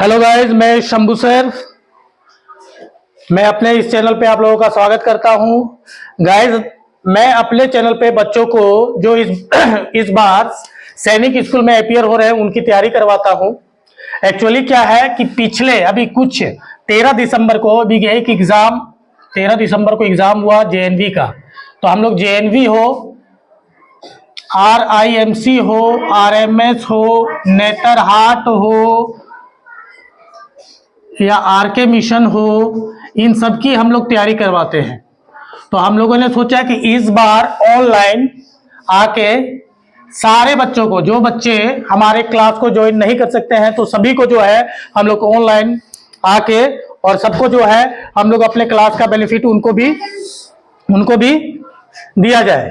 Hello guys, मैं Shambhu sir. मैं अपने इस चैनल पे आप लोगों का स्वागत करता हूं। गाइस, मैं अपने चैनल पे बच्चों को जो इस बार सैनिक स्कूल में अपियर हो रहे हैं उनकी तैयारी करवाता हूं। एक्चुअली क्या है कि पिछले अभी कुछ 13 दिसंबर को अभी एक एग्जाम 13 दिसंबर को एग्जाम हुआ जेएनवी का। तो हम लोग जेएनवी हो, RIMC हो, RMS हो, नेतरहाट हो या RK मिशन हो, इन सब की हम लोग तैयारी करवाते हैं। तो हम लोगों ने सोचा कि इस बार ऑनलाइन आके सारे बच्चों को, जो बच्चे हमारे क्लास को ज्वाइन नहीं कर सकते हैं, तो सभी को जो है हम लोग ऑनलाइन आके और सबको जो है हम लोग अपने क्लास का बेनिफिट उनको भी दिया जाए।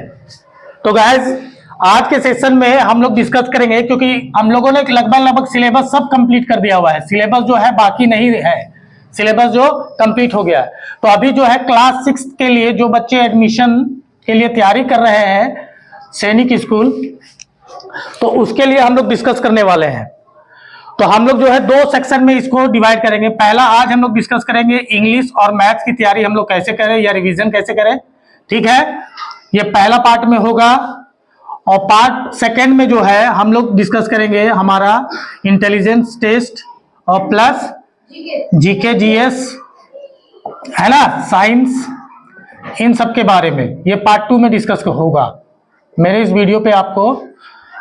तो गाइस, आज के सेशन में हम लोग डिस्कस करेंगे, क्योंकि हम लोगों ने लगभग सिलेबस सब कंप्लीट कर दिया हुआ है। सिलेबस जो है बाकी नहीं है, सिलेबस जो कंप्लीट हो गया है। तो अभी जो है क्लास 6 के लिए जो बच्चे एडमिशन के लिए तैयारी कर रहे हैं सैनिक स्कूल, तो उसके लिए हम लोग डिस्कस करने वाले हैं। तो हम लोग जो है 2 सेक्शन में इसको डिवाइड करेंगे। पहला आज हम लोग डिस्कस करेंगे इंग्लिश और मैथ्स की तैयारी हम लोग कैसे करें या रिवीजन कैसे करें, ठीक है। ये पहला पार्ट में होगा। और पार्ट सेकेंड में जो है हम लोग डिस्कस करेंगे हमारा इंटेलिजेंस टेस्ट और प्लस जीके जीएस, है ना, साइंस, इन सब के बारे में ये पार्ट 2 में डिस्कस होगा। मेरे इस वीडियो पे आपको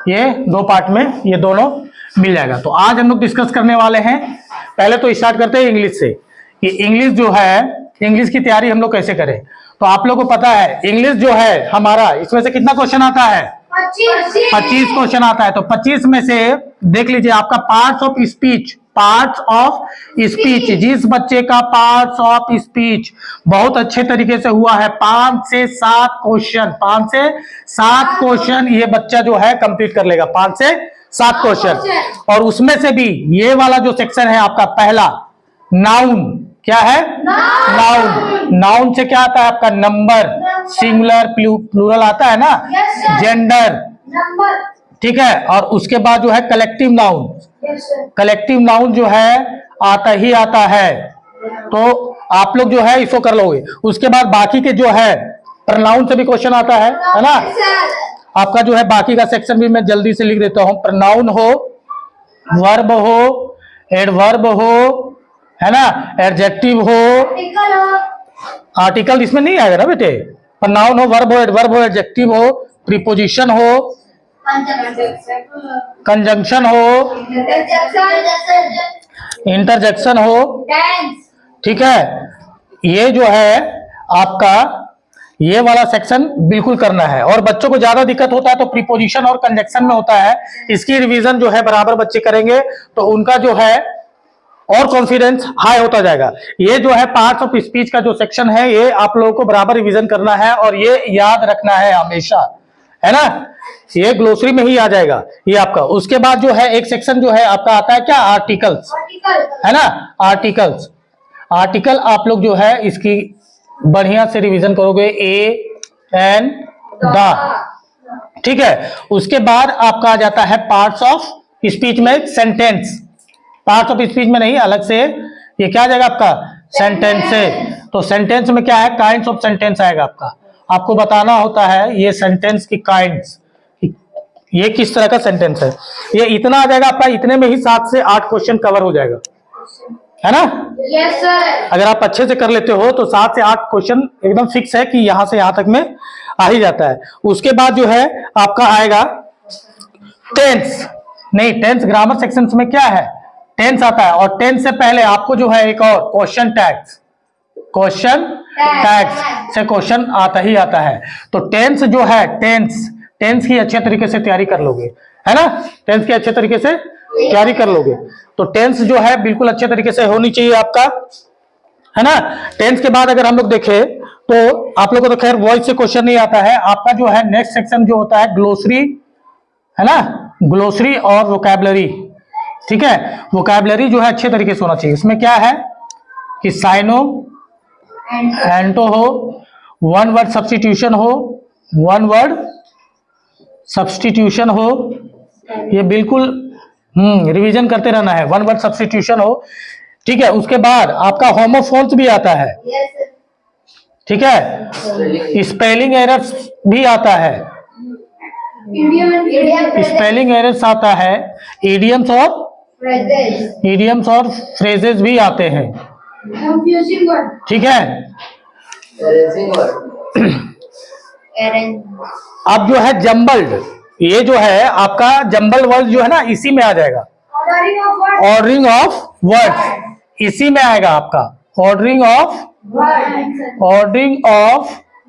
ये 2 पार्ट में ये दोनों मिल जाएगा। तो आज हम लोग डिस्कस करने वाले हैं। पहले तो स्टार्ट करते हैं इंग्लिश से कि इंग्लिश जो है, इंग्लिश की तैयारी हम लोग कैसे करें। तो आप लोगों को पता है इंग्लिश जो है हमारा, इसमें से कितना क्वेश्चन आता है? 25 क्वेश्चन आता है। तो 25 में से देख लीजिए आपका पार्ट्स ऑफ स्पीच, जिस बच्चे का पार्ट्स ऑफ स्पीच बहुत अच्छे तरीके से हुआ है, 5 से 7 क्वेश्चन ये बच्चा जो है कंप्लीट कर लेगा। 5 से 7 क्वेश्चन। और उसमें से भी ये वाला जो सेक्शन है आपका पहला, नाउन, क्या है? नाउन। नाउन से क्या आता है आपका? नंबर, सिंगुलर प्लूरल आता है ना, जेंडर, ठीक है। और उसके बाद जो है कलेक्टिव नाउन, कलेक्टिव नाउन जो है आता ही आता है। तो आप लोग जो है इसको कर लोगे। उसके बाद बाकी के जो है प्रोनाउन से भी क्वेश्चन आता है ना। आपका जो है बाकी का सेक्शन भी मैं जल्दी से लिख देता हूं। प्रोनाउन हो, वर्ब हो, एडवर्ब हो, है ना, एडजेक्टिव हो, आर्टिकल इसमें नहीं आएगा ना बेटे। प्रोनाउन हो, वर्ब हो, एडवर्ब हो, एडजेक्टिव हो, प्रीपोजिशन हो, कंजंक्शन हो, इंटरजेक्शन हो, ठीक है। ये जो है आपका ये वाला सेक्शन बिल्कुल करना है। और बच्चों को ज्यादा दिक्कत होता है तो प्रीपोजिशन और कंजंक्शन में होता है। इसकी रिवीजन जो है बराबर बच्चे करेंगे तो उनका जो है और कॉन्फिडेंस हाई होता जाएगा। ये जो है पार्ट्स ऑफ स्पीच का जो सेक्शन है ये आप लोगों को बराबर रिवीजन करना है और ये याद रखना है हमेशा, है ना। ये ग्लोसरी में ही आ जाएगा ये आपका। उसके बाद जो है एक सेक्शन जो है आपका आता है क्या? आर्टिकल्स, है ना। आर्टिकल्स, आर्टिकल आप लोग जो है इसकी बढ़िया से रिवीजन करोगे। ए, एन, द, ठीक है। उसके बाद आपका आ जाता है पार्ट्स ऑफ स्पीच में सेंटेंस। पार्ट्स ऑफ स्पीच में नहीं, अलग से ये क्या आ जाएगा आपका? सेंटेंस से। तो सेंटेंस में क्या है? काइंड्स ऑफ सेंटेंस आएगा आपका। आपको बताना होता है ये सेंटेंस की काइंड्स, ये किस तरह का सेंटेंस है। ये इतना आ जाएगा आपका। इतने में ही 7 से 8 क्वेश्चन कवर हो जाएगा, है ना। Yes sir. अगर आप अच्छे से कर लेते हो तो 7 से 8 क्वेश्चन एकदम फिक्स है कि यहां से यहां तक में आ ही जाता है। उसके बाद जो है आपका आएगा टेंस। नहीं, टेंस ग्रामर सेक्शन में क्या है? टेंस आता है। और टेंस से पहले आपको जो है एक और क्वेश्चन टैग्स, क्वेश्चन टैग्स से क्वेश्चन आता ही आता है। तो टेंस जो है, टेंस की अच्छे तरीके से तैयारी कर लोगे, है ना। टेंस की अच्छे तरीके से तैयारी कर लोगे तो टेंस जो है बिल्कुल अच्छे तरीके से होनी चाहिए आपका, है ना। टेंस के बाद अगर हम लोग देखें तो आप लोग को तो खैर वॉइस से क्वेश्चन नहीं आता है। आपका जो है नेक्स्ट सेक्शन जो होता है ग्लोसरी, है ना, ग्लोसरी और वोकैबुलरी, ठीक है। वोकैबुलरी जो है अच्छे तरीके से होना चाहिए। इसमें क्या है कि साइनो एंटो हो, वन वर्ड सब्स्टिट्यूशन हो, वन वर्ड सब्स्टिट्यूशन हो, ये बिल्कुल रिवीजन करते रहना है, वन वर्ड सब्स्टिट्यूशन हो, ठीक है। उसके बाद आपका होमोफोन्स भी आता है, ठीक है। स्पेलिंग एरर्स भी आता है, स्पेलिंग एरर्स आता है, इडियम्स और फ्रेजेस भी आते हैं, ठीक है। अब जो है जम्बल्ड, ये जो है आपका जम्बल वर्ड जो है ना, इसी में आ जाएगा, ऑर्डरिंग ऑफ वर्ड्स इसी में आएगा आपका, ordering of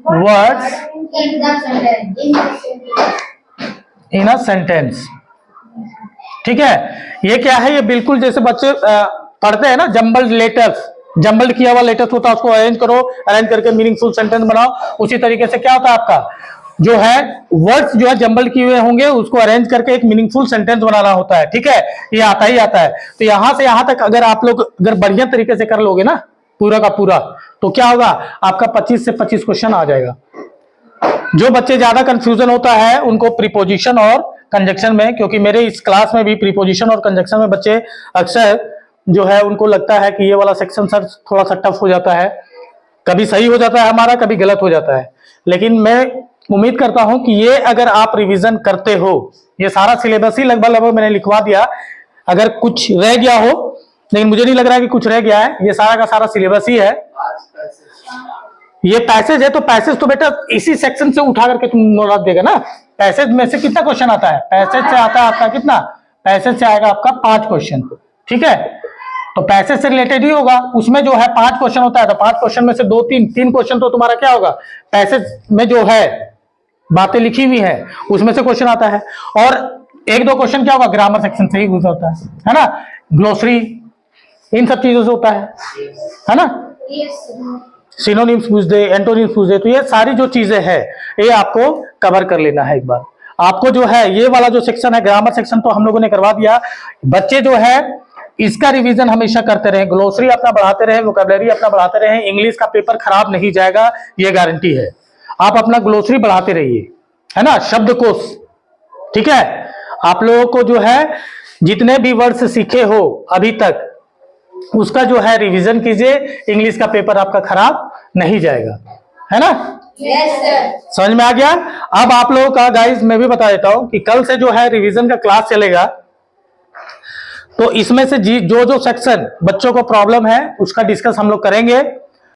words in a sentence, ठीक है। ये क्या है, ये बिल्कुल जैसे बच्चे पढ़ते हैं ना, जम्बल्ड लेटर्स, जम्बल्ड किया हुआ लेटर्स होता है, उसको अरेंज करो, अरेंज करके मीनिंगफुल सेंटेंस बनाओ। उसी तरीके से क्या होता है आपका जो है वर्ड्स जो है जम्बल्ड किए हुए होंगे, उसको अरेंज करके एक मीनिंगफुल सेंटेंस बनाना होता है, ठीक है। ये आता ही आता है। तो यहां से यहां तक अगर आप लोग अगर बढ़िया तरीके से कर लोगे ना पूरा का पूरा, तो क्या होगा आपका 25 से 25 क्वेश्चन आ जाएगा। जो बच्चे ज्यादा कंफ्यूजन होता है उनको प्रीपोजिशन और कंजक्शन में, क्योंकि मेरे इस क्लास में भी प्रीपोजिशन और कंजक्शन में बच्चे अक्सर जो है उनको लगता है कि ये वाला सेक्शन सर थोड़ा सा टफ हो जाता है, कभी सही हो जाता है हमारा, कभी गलत हो जाता है। लेकिन मैं उम्मीद करता हूं कि ये अगर आप रिवीजन करते हो, ये सारा सिलेबस ही लगभग मैंने लिखवा दिया, अगर कुछ रह गया हो, लेकिन मुझे नहीं लग रहा है कि कुछ रह गया है, ये सारा का सारा सिलेबस ही है। ये पैसेज है, तो पैसेज तो बेटा इसी सेक्शन से उठा करके तुम नोट देगा ना। पैसेज में से कितना क्वेश्चन आता है, पैसेज से आता है आपका कितना, पैसेज से आएगा आपका 5 क्वेश्चन, ठीक है। तो पैसेज से रिलेटेड ही होगा, उसमें जो है 5 क्वेश्चन होता है, तो 5 क्वेश्चन में से 2-3 क्वेश्चन तो तुम्हारा क्या होगा, पैसेज में जो है बातें लिखी हुई है उसमें से क्वेश्चन आता है, और 1-2 क्वेश्चन क्या होगा ग्रामर सेक्शन से ही होता है ना, ग्लोसरी इन सब चीजों से होता है ना, सिनोनिम्स पूछ दे, एंटोनिम्स पूछ दे, तो ये सारी जो चीजें हैं ये आपको कवर कर लेना है एक बार। आपको जो है ये वाला जो सेक्शन है ग्रामर सेक्शन तो हम लोगों ने करवा दिया, बच्चे जो है इसका रिवीजन हमेशा करते रहे, ग्लोसरी अपना बढ़ाते रहे, वोकैबुलरी अपना बढ़ाते रहे, इंग्लिश का पेपर खराब नहीं जाएगा, ये गारंटी है। आप अपना ग्लोसरी बढ़ाते रहिए, है ना, शब्दकोश, ठीक है। आप लोगों को जो है जितने भी वर्ड्स सीखे हो अभी तक उसका जो है रिवीजन कीजिए, इंग्लिश का पेपर आपका खराब नहीं जाएगा, है ना। Yes sir. समझ में आ गया। अब आप लोगों का गाइस मैं भी बता देता हूं कि कल से जो है रिवीजन का क्लास चलेगा, तो इसमें से जो जो सेक्शन बच्चों को प्रॉब्लम है उसका डिस्कस हम लोग करेंगे।